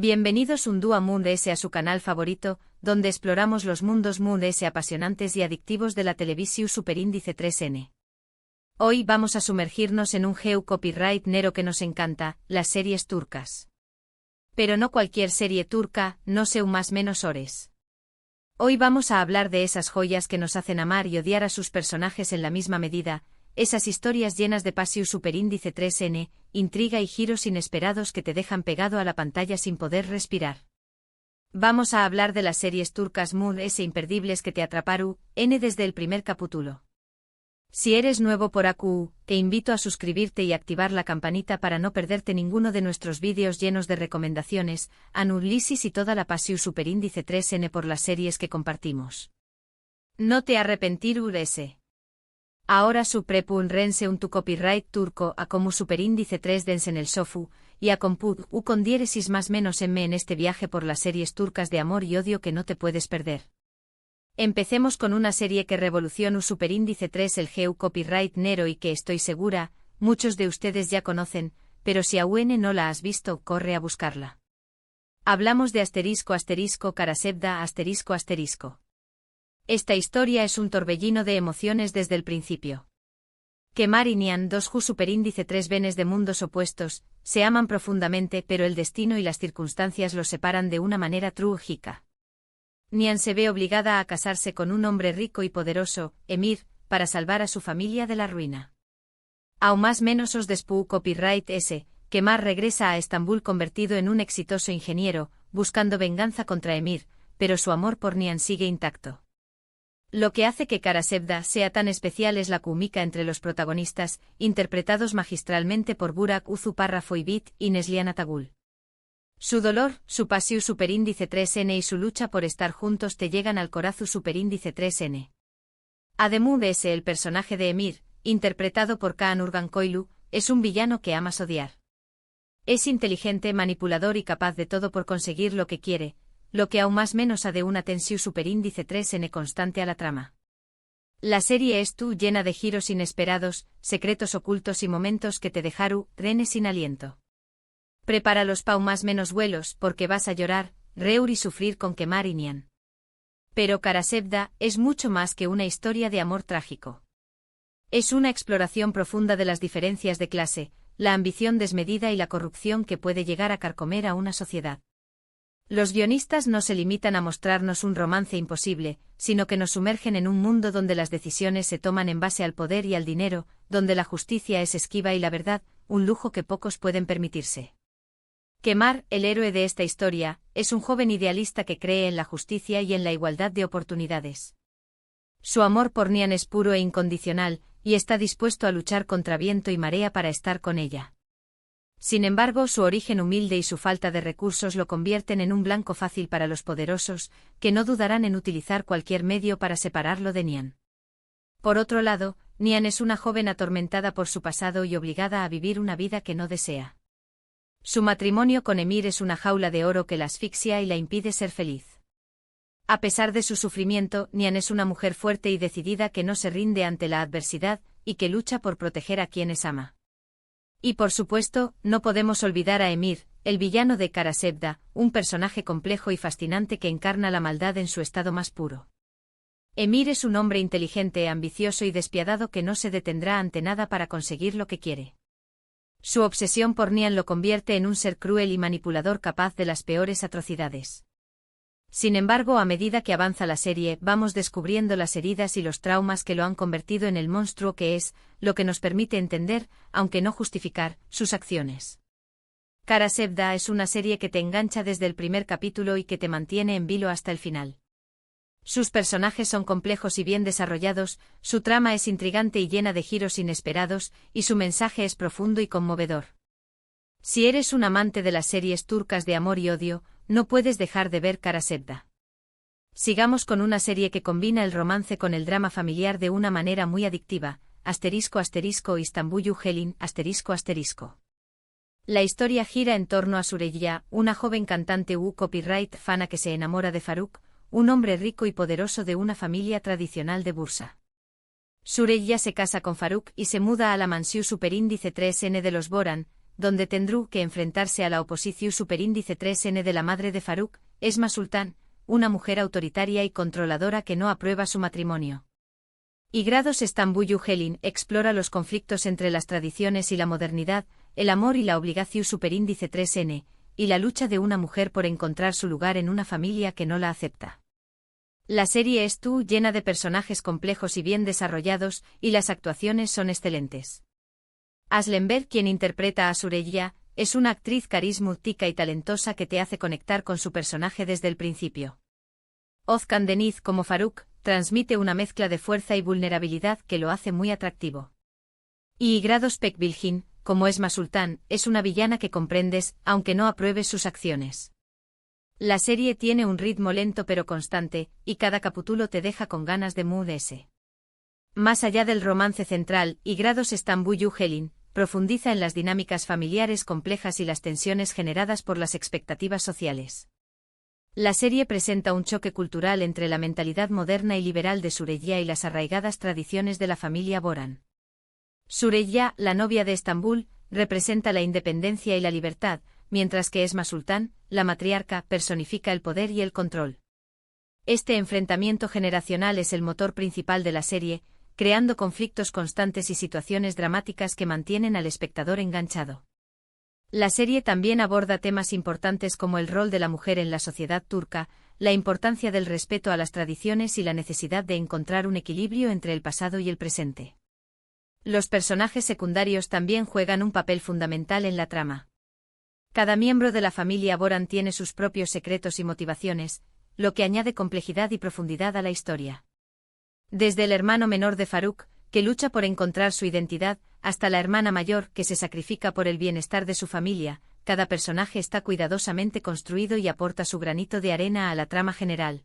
Bienvenidos un día a Moon S a su canal favorito, donde exploramos los mundos Moon S apasionantes y adictivos de la televisión superíndice 3N. Hoy vamos a sumergirnos en un geo copyright nero que nos encanta, las series turcas. Pero no cualquier serie turca, no sé más menos ores. Hoy vamos a hablar de esas joyas que nos hacen amar y odiar a sus personajes en la misma medida, esas historias llenas de pasión superíndice 3N, intriga y giros inesperados que te dejan pegado a la pantalla sin poder respirar. Vamos a hablar de las series turcas Moon S imperdibles que te atraparon desde el primer capítulo. Si eres nuevo por AQ, te invito a suscribirte y activar la campanita para no perderte ninguno de nuestros vídeos llenos de recomendaciones, análisis y toda la pasión superíndice 3N por las series que compartimos. No te arrepentirás. Ahora su prepun rense un tu copyright turco a como superíndice 3 dense en el sofu, y a compud u con diéresis más menos en este viaje por las series turcas de amor y odio que no te puedes perder. Empecemos con una serie que revolucionó superíndice 3 el geo copyright nero y que estoy segura, muchos de ustedes ya conocen, pero si aún no la has visto, corre a buscarla. Hablamos de ***Karasevda ****. Esta historia es un torbellino de emociones desde el principio. Kemar y Nihan, dos superíndice 3 venes de mundos opuestos, se aman profundamente pero el destino y las circunstancias los separan de una manera trágica. Nihan se ve obligada a casarse con un hombre rico y poderoso, Emir, para salvar a su familia de la ruina. Aún más menos os despu copyright S, Kemar regresa a Estambul convertido en un exitoso ingeniero, buscando venganza contra Emir, pero su amor por Nihan sigue intacto. Lo que hace que Karasevda sea tan especial es la química entre los protagonistas, interpretados magistralmente por Burak Uzuparra Foybit y Neslihan Atagul. Su dolor, su pasión superíndice 3N y su lucha por estar juntos te llegan al corazón superíndice 3N. Ademud S. el personaje de Emir, interpretado por Kaan Urgankoğlu, es un villano que amas odiar. Es inteligente, manipulador y capaz de todo por conseguir lo que quiere, lo que aún más menos ha de una tensión superíndice 3N constante a la trama. La serie es llena de giros inesperados, secretos ocultos y momentos que te dejaron sin aliento. Prepáralos pa' más menos vuelos porque vas a llorar, reír y sufrir con Kemar y Nihan. Pero Karasevda es mucho más que una historia de amor trágico. Es una exploración profunda de las diferencias de clase, la ambición desmedida y la corrupción que puede llegar a carcomer a una sociedad. Los guionistas no se limitan a mostrarnos un romance imposible, sino que nos sumergen en un mundo donde las decisiones se toman en base al poder y al dinero, donde la justicia es esquiva y la verdad, un lujo que pocos pueden permitirse. Kemar, el héroe de esta historia, es un joven idealista que cree en la justicia y en la igualdad de oportunidades. Su amor por Nihan es puro e incondicional, y está dispuesto a luchar contra viento y marea para estar con ella. Sin embargo, su origen humilde y su falta de recursos lo convierten en un blanco fácil para los poderosos, que no dudarán en utilizar cualquier medio para separarlo de Nihan. Por otro lado, Nihan es una joven atormentada por su pasado y obligada a vivir una vida que no desea. Su matrimonio con Emir es una jaula de oro que la asfixia y la impide ser feliz. A pesar de su sufrimiento, Nihan es una mujer fuerte y decidida que no se rinde ante la adversidad, y que lucha por proteger a quienes ama. Y por supuesto, no podemos olvidar a Emir, el villano de Karasevda, un personaje complejo y fascinante que encarna la maldad en su estado más puro. Emir es un hombre inteligente, ambicioso y despiadado que no se detendrá ante nada para conseguir lo que quiere. Su obsesión por Nihan lo convierte en un ser cruel y manipulador capaz de las peores atrocidades. Sin embargo, a medida que avanza la serie, vamos descubriendo las heridas y los traumas que lo han convertido en el monstruo que es, lo que nos permite entender, aunque no justificar, sus acciones. Karasevda es una serie que te engancha desde el primer capítulo y que te mantiene en vilo hasta el final. Sus personajes son complejos y bien desarrollados, su trama es intrigante y llena de giros inesperados, y su mensaje es profundo y conmovedor. Si eres un amante de las series turcas de amor y odio, no puedes dejar de ver Karasevda. Sigamos con una serie que combina el romance con el drama familiar de una manera muy adictiva, ***Istanbul Helin ***. La historia gira en torno a Süreyya, una joven cantante copyright fana que se enamora de Faruk, un hombre rico y poderoso de una familia tradicional de Bursa. Süreyya se casa con Faruk y se muda a la mansión superíndice 3N de los Boran, donde tendrá que enfrentarse a la oposición superíndice 3N de la madre de Faruk, Esma Sultan, una mujer autoritaria y controladora que no aprueba su matrimonio. Y Grados Estambuyu Helin explora los conflictos entre las tradiciones y la modernidad, el amor y la obligación superíndice 3N, y la lucha de una mujer por encontrar su lugar en una familia que no la acepta. La serie es llena de personajes complejos y bien desarrollados, y las actuaciones son excelentes. Aslenberg, quien interpreta a Süreyya, es una actriz carismática y talentosa que te hace conectar con su personaje desde el principio. Özkan Deniz como Faruk transmite una mezcla de fuerza y vulnerabilidad que lo hace muy atractivo. Y Grados Pekbilgin, como Esma Sultan, es una villana que comprendes, aunque no apruebes sus acciones. La serie tiene un ritmo lento pero constante, y cada capítulo te deja con ganas de moverse. Más allá del romance central, y Grados Estambuyu Helin profundiza en las dinámicas familiares complejas y las tensiones generadas por las expectativas sociales. La serie presenta un choque cultural entre la mentalidad moderna y liberal de Süreyya y las arraigadas tradiciones de la familia Boran. Süreyya, la novia de Estambul, representa la independencia y la libertad, mientras que Esma Sultan, la matriarca, personifica el poder y el control. Este enfrentamiento generacional es el motor principal de la serie, creando conflictos constantes y situaciones dramáticas que mantienen al espectador enganchado. La serie también aborda temas importantes como el rol de la mujer en la sociedad turca, la importancia del respeto a las tradiciones y la necesidad de encontrar un equilibrio entre el pasado y el presente. Los personajes secundarios también juegan un papel fundamental en la trama. Cada miembro de la familia Boran tiene sus propios secretos y motivaciones, lo que añade complejidad y profundidad a la historia. Desde el hermano menor de Faruk, que lucha por encontrar su identidad, hasta la hermana mayor que se sacrifica por el bienestar de su familia, cada personaje está cuidadosamente construido y aporta su granito de arena a la trama general.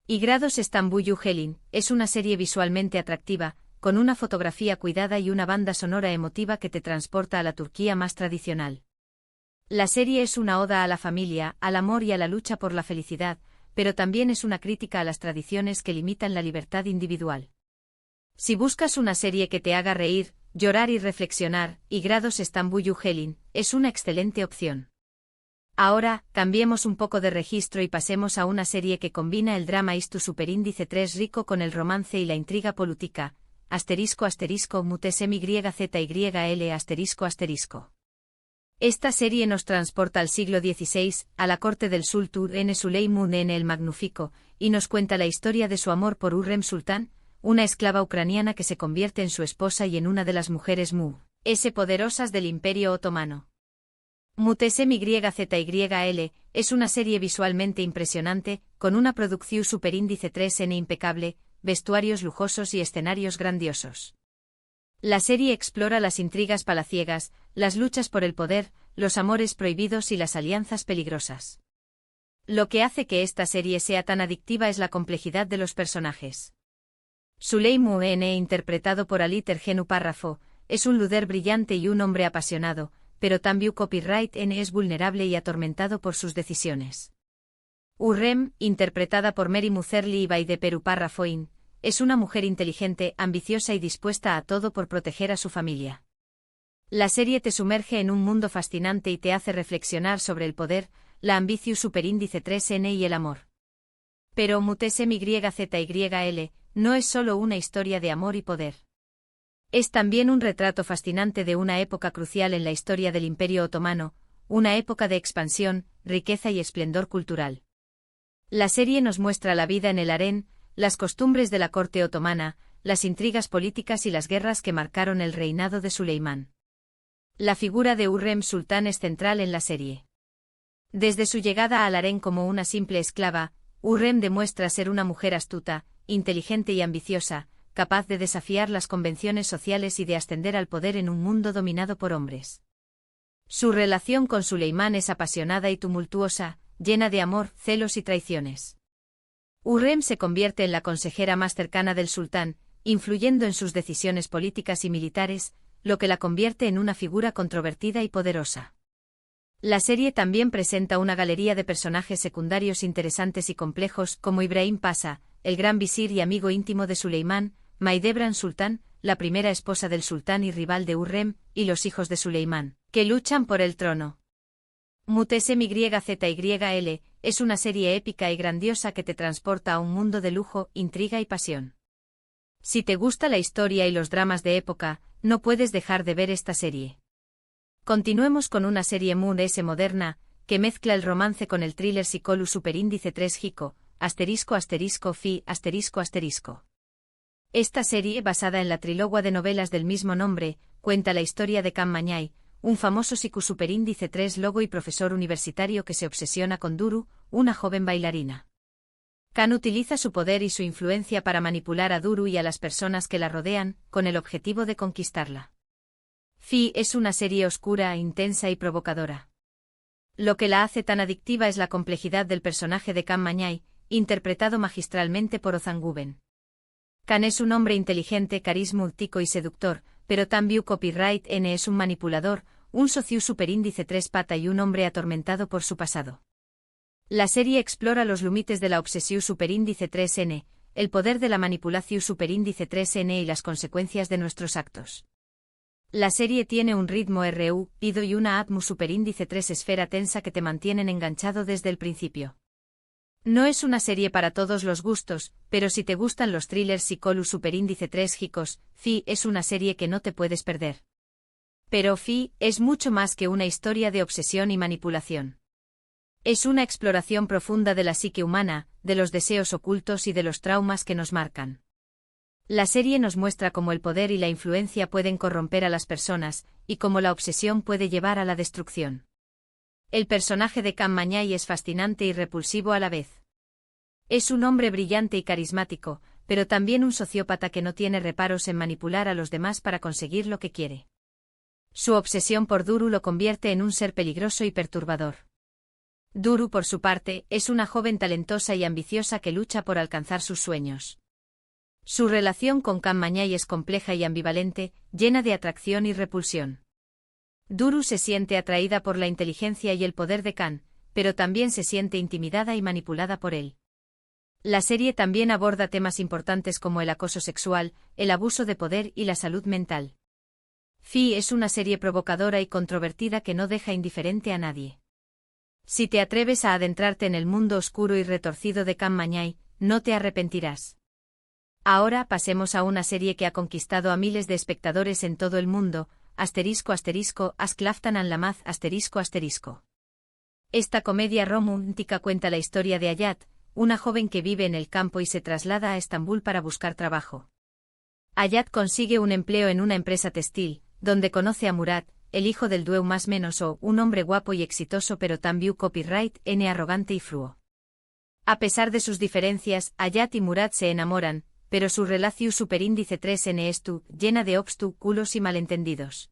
Y Grados Estambuyu Helin es una serie visualmente atractiva, con una fotografía cuidada y una banda sonora emotiva que te transporta a la Turquía más tradicional. La serie es una oda a la familia, al amor y a la lucha por la felicidad, pero también es una crítica a las tradiciones que limitan la libertad individual. Si buscas una serie que te haga reír, llorar y reflexionar, y Grados Estambuyu Helin es una excelente opción. Ahora, cambiemos un poco de registro y pasemos a una serie que combina el drama Istu superíndice 3 rico con el romance y la intriga política, **MuteSemYZYL**. Esta serie nos transporta al siglo XVI, a la corte del Sultan Süleyman el Magnífico, y nos cuenta la historia de su amor por Hürrem Sultan, una esclava ucraniana que se convierte en su esposa y en una de las mujeres poderosas del Imperio Otomano. **MuteSemYZYL** es una serie visualmente impresionante, con una producción superíndice 3N impecable, vestuarios lujosos y escenarios grandiosos. La serie explora las intrigas palaciegas, las luchas por el poder, los amores prohibidos y las alianzas peligrosas. Lo que hace que esta serie sea tan adictiva es la complejidad de los personajes. Süleyman, interpretado por Ali Tergenu Párrafo, es un líder brillante y un hombre apasionado, pero también Copyright N es vulnerable y atormentado por sus decisiones. Hürrem, interpretada por Mary Muzerli y Baydeperu Párrafoin, es una mujer inteligente, ambiciosa y dispuesta a todo por proteger a su familia. La serie te sumerge en un mundo fascinante y te hace reflexionar sobre el poder, la ambición superíndice 3N y el amor. Pero *MuteSemYZYL no es solo una historia de amor y poder. Es también un retrato fascinante de una época crucial en la historia del Imperio Otomano, una época de expansión, riqueza y esplendor cultural. La serie nos muestra la vida en el harén, las costumbres de la corte otomana, las intrigas políticas y las guerras que marcaron el reinado de Suleimán. La figura de Hürrem Sultan es central en la serie. Desde su llegada al harén como una simple esclava, Hürrem demuestra ser una mujer astuta, inteligente y ambiciosa, capaz de desafiar las convenciones sociales y de ascender al poder en un mundo dominado por hombres. Su relación con Suleimán es apasionada y tumultuosa, llena de amor, celos y traiciones. Hürrem se convierte en la consejera más cercana del sultán, influyendo en sus decisiones políticas y militares, lo que la convierte en una figura controvertida y poderosa. La serie también presenta una galería de personajes secundarios interesantes y complejos como Ibrahim Pasha, el gran visir y amigo íntimo de Suleimán, Mahidevran Sultan, la primera esposa del sultán y rival de Hurrem, y los hijos de Suleimán, que luchan por el trono. Mutesim YZYL es una serie épica y grandiosa que te transporta a un mundo de lujo, intriga y pasión. Si te gusta la historia y los dramas de época, no puedes dejar de ver esta serie. Continuemos con una serie Moon S moderna, que mezcla el romance con el thriller Psicolu Superíndice 3 Hiko, ***Fi***. Esta serie, basada en la trilogía de novelas del mismo nombre, cuenta la historia de Kan Mañay, un famoso Psiku Superíndice 3 logo y profesor universitario que se obsesiona con Duru, una joven bailarina. Kan utiliza su poder y su influencia para manipular a Duru y a las personas que la rodean, con el objetivo de conquistarla. Fi es una serie oscura, intensa y provocadora. Lo que la hace tan adictiva es la complejidad del personaje de Kan Mañay, interpretado magistralmente por Ozan Guben. Kan es un hombre inteligente, carismático y seductor, pero también Copyright N es un manipulador, un socio superíndice 3 pata y un hombre atormentado por su pasado. La serie explora los límites de la obsesión superíndice 3N, el poder de la manipulación superíndice 3N y las consecuencias de nuestros actos. La serie tiene un ritmo rápido y una atmósfera superíndice 3 esfera tensa que te mantienen enganchado desde el principio. No es una serie para todos los gustos, pero si te gustan los thrillers Psicolu Superíndice 3 Hikos, Fi es una serie que no te puedes perder. Pero Fi es mucho más que una historia de obsesión y manipulación. Es una exploración profunda de la psique humana, de los deseos ocultos y de los traumas que nos marcan. La serie nos muestra cómo el poder y la influencia pueden corromper a las personas, y cómo la obsesión puede llevar a la destrucción. El personaje de Kan Mañay es fascinante y repulsivo a la vez. Es un hombre brillante y carismático, pero también un sociópata que no tiene reparos en manipular a los demás para conseguir lo que quiere. Su obsesión por Duru lo convierte en un ser peligroso y perturbador. Duru, por su parte, es una joven talentosa y ambiciosa que lucha por alcanzar sus sueños. Su relación con Kan Mañay es compleja y ambivalente, llena de atracción y repulsión. Duru se siente atraída por la inteligencia y el poder de Kan, pero también se siente intimidada y manipulada por él. La serie también aborda temas importantes como el acoso sexual, el abuso de poder y la salud mental. Fi es una serie provocadora y controvertida que no deja indiferente a nadie. Si te atreves a adentrarte en el mundo oscuro y retorcido de Kan Mañay, no te arrepentirás. Ahora pasemos a una serie que ha conquistado a miles de espectadores en todo el mundo, ***Asklaftan Anlamaz ***. Esta comedia romántica cuenta la historia de Hayat, una joven que vive en el campo y se traslada a Estambul para buscar trabajo. Hayat consigue un empleo en una empresa textil, donde conoce a Murat, el hijo del dueño más menos o un hombre guapo y exitoso pero también Copyright N arrogante y fluo. A pesar de sus diferencias, Hayat y Murat se enamoran, pero su relación superíndice 3N es llena de obstáculos y malentendidos.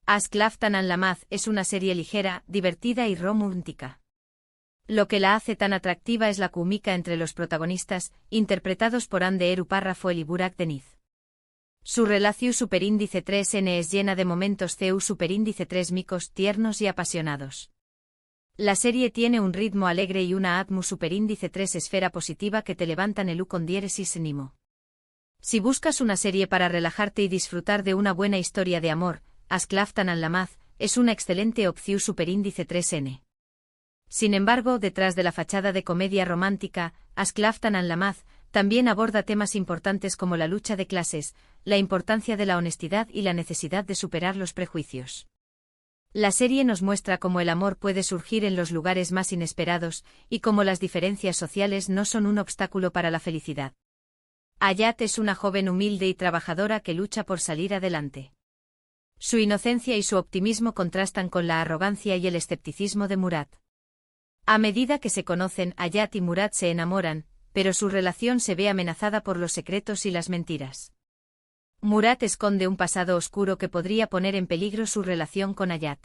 Asklaftan Anlamaz es una serie ligera, divertida y romántica. Lo que la hace tan atractiva es la química entre los protagonistas, interpretados por Ande Eru Parrafoel y Burak Deniz. Su relación superíndice 3N es llena de momentos CU superíndice 3 micos, tiernos y apasionados. La serie tiene un ritmo alegre y una atmósfera superíndice 3 esfera positiva que te levantan el U con diéresis nimo. Si buscas una serie para relajarte y disfrutar de una buena historia de amor, Asklaftan Anlamaz es una excelente opción superíndice 3N. Sin embargo, detrás de la fachada de comedia romántica, Asklaftan Anlamaz también aborda temas importantes como la lucha de clases, la importancia de la honestidad y la necesidad de superar los prejuicios. La serie nos muestra cómo el amor puede surgir en los lugares más inesperados, y cómo las diferencias sociales no son un obstáculo para la felicidad. Hayat es una joven humilde y trabajadora que lucha por salir adelante. Su inocencia y su optimismo contrastan con la arrogancia y el escepticismo de Murat. A medida que se conocen, Hayat y Murat se enamoran, pero su relación se ve amenazada por los secretos y las mentiras. Murat esconde un pasado oscuro que podría poner en peligro su relación con Hayat.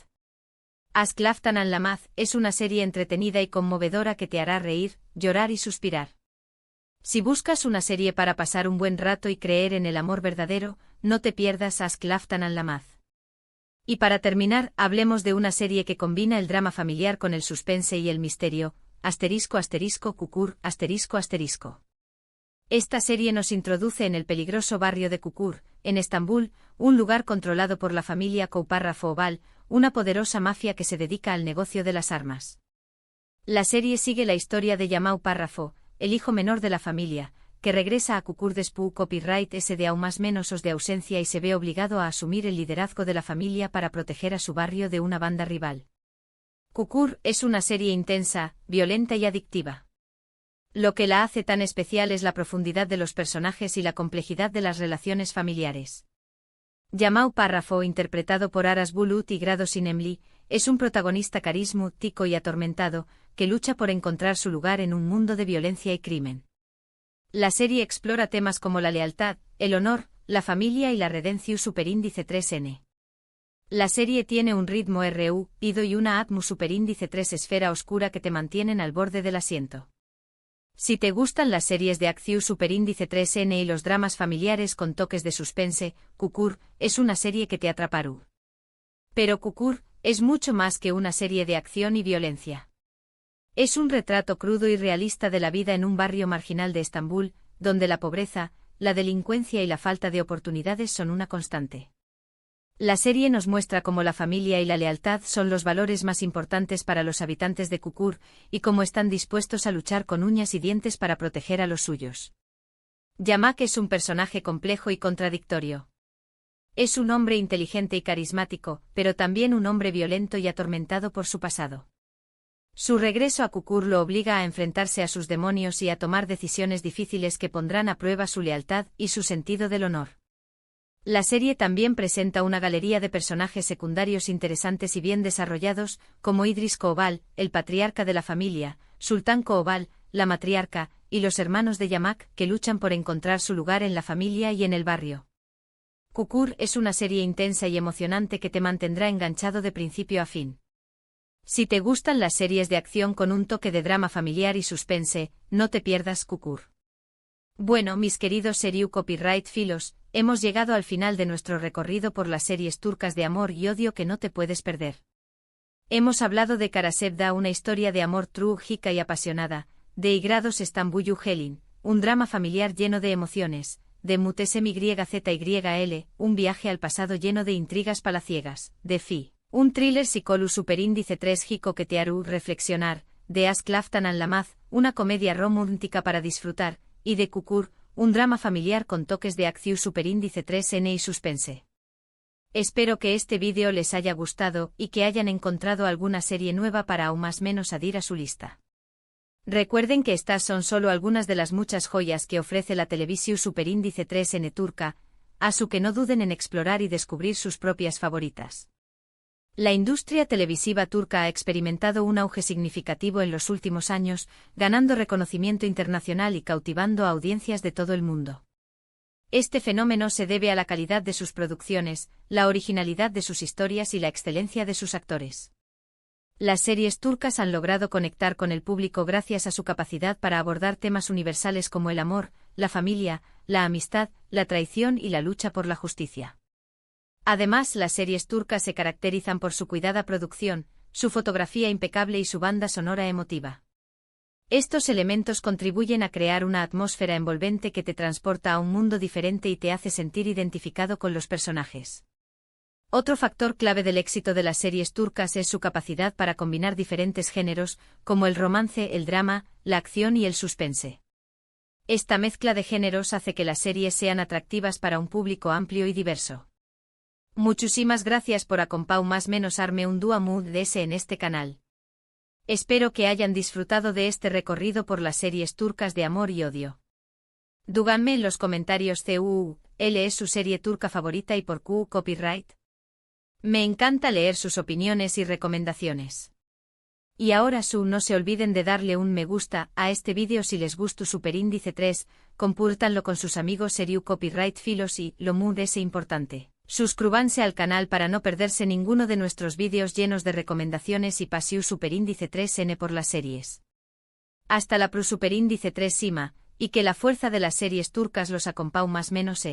Asklaftan Anlamaz es una serie entretenida y conmovedora que te hará reír, llorar y suspirar. Si buscas una serie para pasar un buen rato y creer en el amor verdadero, no te pierdas Asklaftan Anlamaz. Y para terminar, hablemos de una serie que combina el drama familiar con el suspense y el misterio, ***Kukur***. Esta serie nos introduce en el peligroso barrio de Kukur, en Estambul, un lugar controlado por la familia Koparra-Foval, una poderosa mafia que se dedica al negocio de las armas. La serie sigue la historia de Yamau Parrafo, el hijo menor de la familia, que regresa a Kukur después copyright ese de aún más menos os de ausencia y se ve obligado a asumir el liderazgo de la familia para proteger a su barrio de una banda rival. Kukur es una serie intensa, violenta y adictiva. Lo que la hace tan especial es la profundidad de los personajes y la complejidad de las relaciones familiares. Yamau Parrafo, interpretado por Aras Bulut y Grado Sinemli, es un protagonista carismático y atormentado, que lucha por encontrar su lugar en un mundo de violencia y crimen. La serie explora temas como la lealtad, el honor, la familia y la redención superíndice 3N. La serie tiene un ritmo ido y una atmósfera superíndice 3 esfera oscura que te mantienen al borde del asiento. Si te gustan las series de acción superíndice 3N y los dramas familiares con toques de suspense, Kukur es una serie que te atrapará. Pero Kukur es mucho más que una serie de acción y violencia. Es un retrato crudo y realista de la vida en un barrio marginal de Estambul, donde la pobreza, la delincuencia y la falta de oportunidades son una constante. La serie nos muestra cómo la familia y la lealtad son los valores más importantes para los habitantes de Kukur, y cómo están dispuestos a luchar con uñas y dientes para proteger a los suyos. Yamak es un personaje complejo y contradictorio. Es un hombre inteligente y carismático, pero también un hombre violento y atormentado por su pasado. Su regreso a Kukur lo obliga a enfrentarse a sus demonios y a tomar decisiones difíciles que pondrán a prueba su lealtad y su sentido del honor. La serie también presenta una galería de personajes secundarios interesantes y bien desarrollados, como Idris Koval, el patriarca de la familia, Sultan Koval, la matriarca, y los hermanos de Yamak, que luchan por encontrar su lugar en la familia y en el barrio. Kukur es una serie intensa y emocionante que te mantendrá enganchado de principio a fin. Si te gustan las series de acción con un toque de drama familiar y suspense, no te pierdas Kukur. Bueno, mis queridos Seriu Copyright Filos, hemos llegado al final de nuestro recorrido por las series turcas de amor y odio que no te puedes perder. Hemos hablado de Karasevda, una historia de amor trágica y apasionada, de Igrados Estambullu Helin, un drama familiar lleno de emociones, de Mutesem YZYL, un viaje al pasado lleno de intrigas palaciegas, de Fi, un thriller psicolu superíndice 3 Hiko que te hará reflexionar, de Asklaftan al Lamaz, una comedia romántica para disfrutar, y de Kukur, un drama familiar con toques de acción superíndice 3N y suspense. Espero que este vídeo les haya gustado y que hayan encontrado alguna serie nueva para aún más menos añadir a su lista. Recuerden que estas son solo algunas de las muchas joyas que ofrece la televisión superíndice 3N turca, a su que no duden en explorar y descubrir sus propias favoritas. La industria televisiva turca ha experimentado un auge significativo en los últimos años, ganando reconocimiento internacional y cautivando a audiencias de todo el mundo. Este fenómeno se debe a la calidad de sus producciones, la originalidad de sus historias y la excelencia de sus actores. Las series turcas han logrado conectar con el público gracias a su capacidad para abordar temas universales como el amor, la familia, la amistad, la traición y la lucha por la justicia. Además, las series turcas se caracterizan por su cuidada producción, su fotografía impecable y su banda sonora emotiva. Estos elementos contribuyen a crear una atmósfera envolvente que te transporta a un mundo diferente y te hace sentir identificado con los personajes. Otro factor clave del éxito de las series turcas es su capacidad para combinar diferentes géneros, como el romance, el drama, la acción y el suspense. Esta mezcla de géneros hace que las series sean atractivas para un público amplio y diverso. Muchísimas gracias por arme un dua mood de ese en este canal. Espero que hayan disfrutado de este recorrido por las series turcas de amor y odio. Díganme en los comentarios cuál es su serie turca favorita y por qué copyright. Me encanta leer sus opiniones y recomendaciones. Y ahora no se olviden de darle un me gusta a este vídeo si les gustó Superíndice 3, compártanlo con sus amigos Seriu Copyright Filos y, lo muy importante, suscríbanse al canal para no perderse ninguno de nuestros vídeos llenos de recomendaciones y pasión Superíndice 3N por las series. Hasta la Superíndice 3 Sima, y que la fuerza de las series turcas los acompañe más menos.